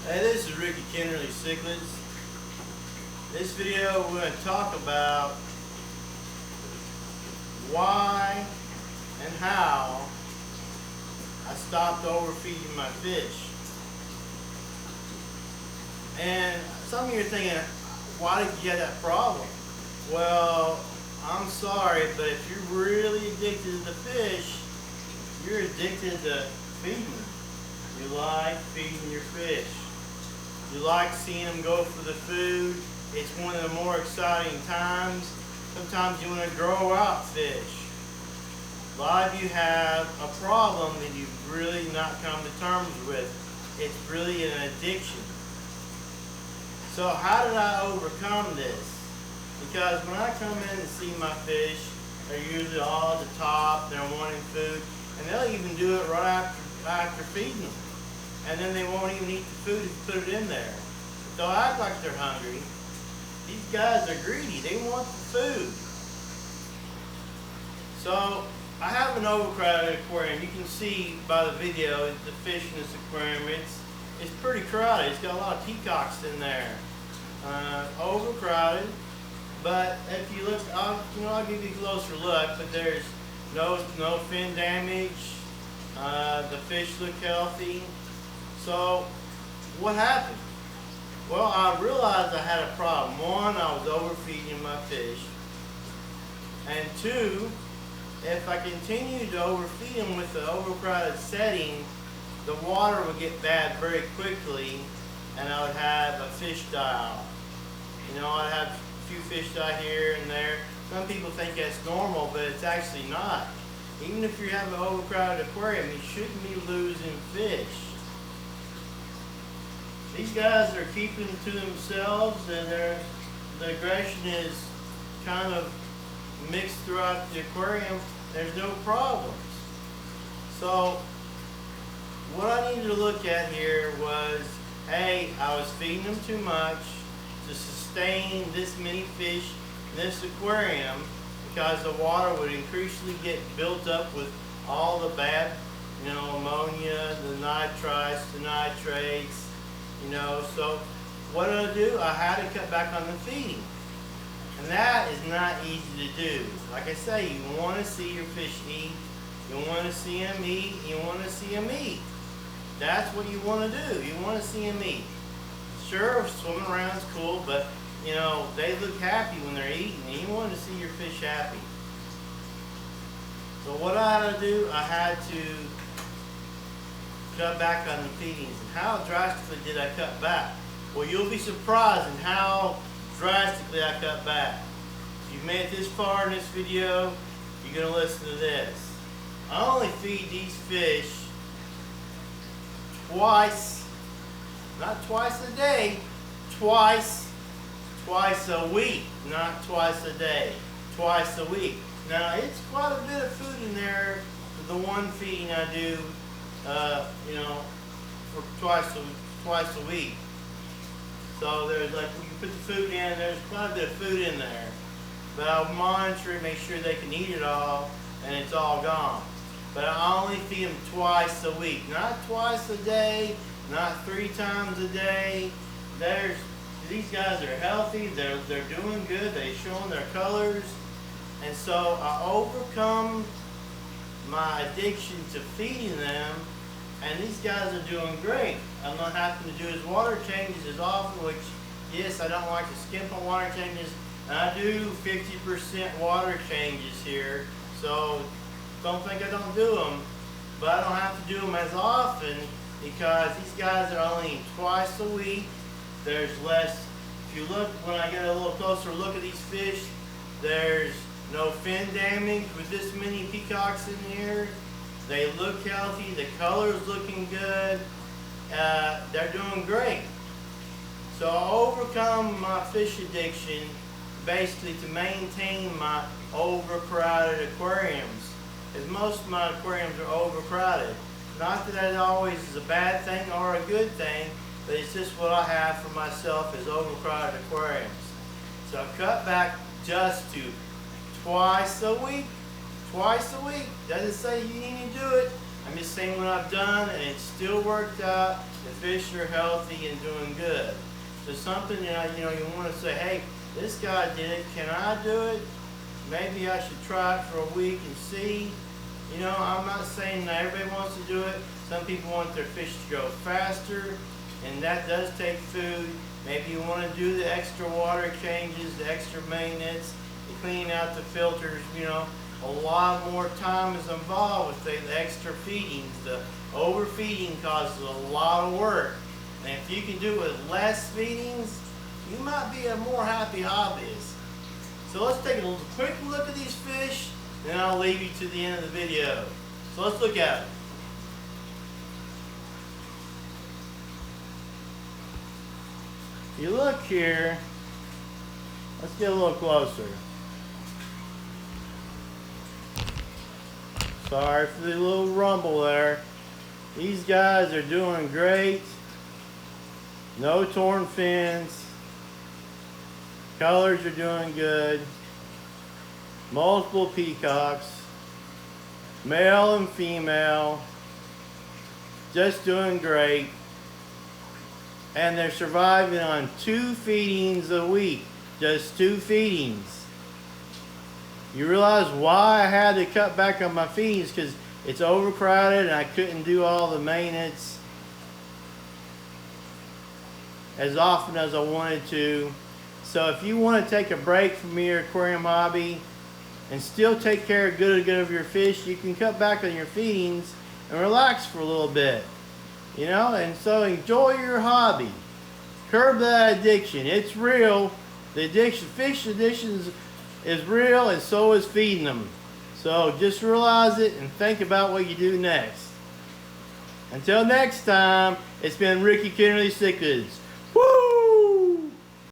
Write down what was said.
Hey, this is Ricky Kennerly Cichlids. This video we're going to talk about why and how I stopped overfeeding my fish. And some of you are thinking, why did you get that problem? Well, I'm sorry, but if you're really addicted to the fish, you're addicted to feeding them. You like feeding your fish. You like seeing them go for the food. It's one of the more exciting times. Sometimes you want to grow out fish. A lot of you have a problem that you've really not come to terms with. It's really an addiction. So how did I overcome this? Because when I come in to see my fish, they're usually all at the top, they're wanting food, and they'll even do it right after feeding them. And then they won't even eat the food if you put it in there. They'll act like they're hungry. These guys are greedy. They want the food. So I have an overcrowded aquarium. You can see by the video the fish in this aquarium. It's pretty crowded. It's got a lot of peacocks in there. Overcrowded. But if you look, I'll give you a closer look. But there's no fin damage. The fish look healthy. So what happened? Well, I realized I had a problem. One, I was overfeeding my fish. And two, if I continued to overfeed them with the overcrowded setting, the water would get bad very quickly and I would have a fish die off. You know, I'd have a few fish die here and there. Some people think that's normal, but it's actually not. Even if you have an overcrowded aquarium, you shouldn't be losing fish. These guys are keeping to themselves, and the aggression is kind of mixed throughout the aquarium. There's no problems. So what I needed to look at here was, hey, I was feeding them too much to sustain this many fish in this aquarium, because the water would increasingly get built up with all the bad, ammonia, the nitrites, the nitrates. So what did I do? I had to cut back on the feeding. And that is not easy to do. Like I say, you want to see your fish eat. You want to see them eat. You want to see them eat. That's what you want to do. You want to see them eat. Sure, swimming around is cool, but they look happy when they're eating, and you want to see your fish happy. So what I had to do, I had to cut back on the feedings. And how drastically did I cut back? Well, you'll be surprised in how drastically I cut back. If you've made it this far in this video, you're going to listen to this. I only feed these fish twice, not twice a day, twice a week, not twice a day, twice a week. Now, it's quite a bit of food in there for the one feeding I do, for twice a week. So there's when you put the food in, there's quite a bit of food in there. But I'll monitor it, make sure they can eat it all, and it's all gone. But I only feed them twice a week, not twice a day, not 3 times a day. These guys are healthy, they're doing good, they're showing their colors. And so I overcome my addiction to feeding them, and these guys are doing great. I'm not having to do as water changes as often, which, yes, I don't like to skimp on water changes. And I do 50% water changes here, so don't think I don't do them. But I don't have to do them as often because these guys are only twice a week. There's less. If you look, when I get a little closer look at these fish, there's no fin damage with this many peacocks in here. They look healthy. The color's looking good. They're doing great. So I overcome my fish addiction basically to maintain my overcrowded aquariums. As most of my aquariums are overcrowded. Not that that always is a bad thing or a good thing, but it's just what I have for myself as overcrowded aquariums. So I cut back just to twice a week. Twice a week. Doesn't say you need to do it I'm just saying what I've done, and it still worked out. The fish are healthy and doing good. So something that you want to say, hey, this guy did it. Can I do it? Maybe I should try it for a week and see. I'm not saying that everybody wants to do it. Some people want their fish to grow faster, and that does take food. Maybe you want to do the extra water changes, the extra maintenance, the cleaning out the filters. A lot more time is involved with the extra feedings. The overfeeding causes a lot of work. And if you can do it with less feedings, you might be a more happy hobbyist. So let's take a quick look at these fish, and then I'll leave you to the end of the video. So let's look at it. If you look here, let's get a little closer. Sorry for the little rumble there. These guys are doing great. No torn fins. Colors are doing good. Multiple peacocks. Male and female. Just doing great. And they're surviving on 2 feedings a week. Just 2 feedings. You realize why I had to cut back on my feedings? Because it's overcrowded and I couldn't do all the maintenance as often as I wanted to. So if you want to take a break from your aquarium hobby and still take care of good of your fish, you can cut back on your feedings and relax for a little bit. And so enjoy your hobby. Curb that addiction. It's real. The addiction, fish addiction is real, and so is feeding them. So just realize it and think about what you do next. Until next time, it's been Ricky Kennerly Cichlids.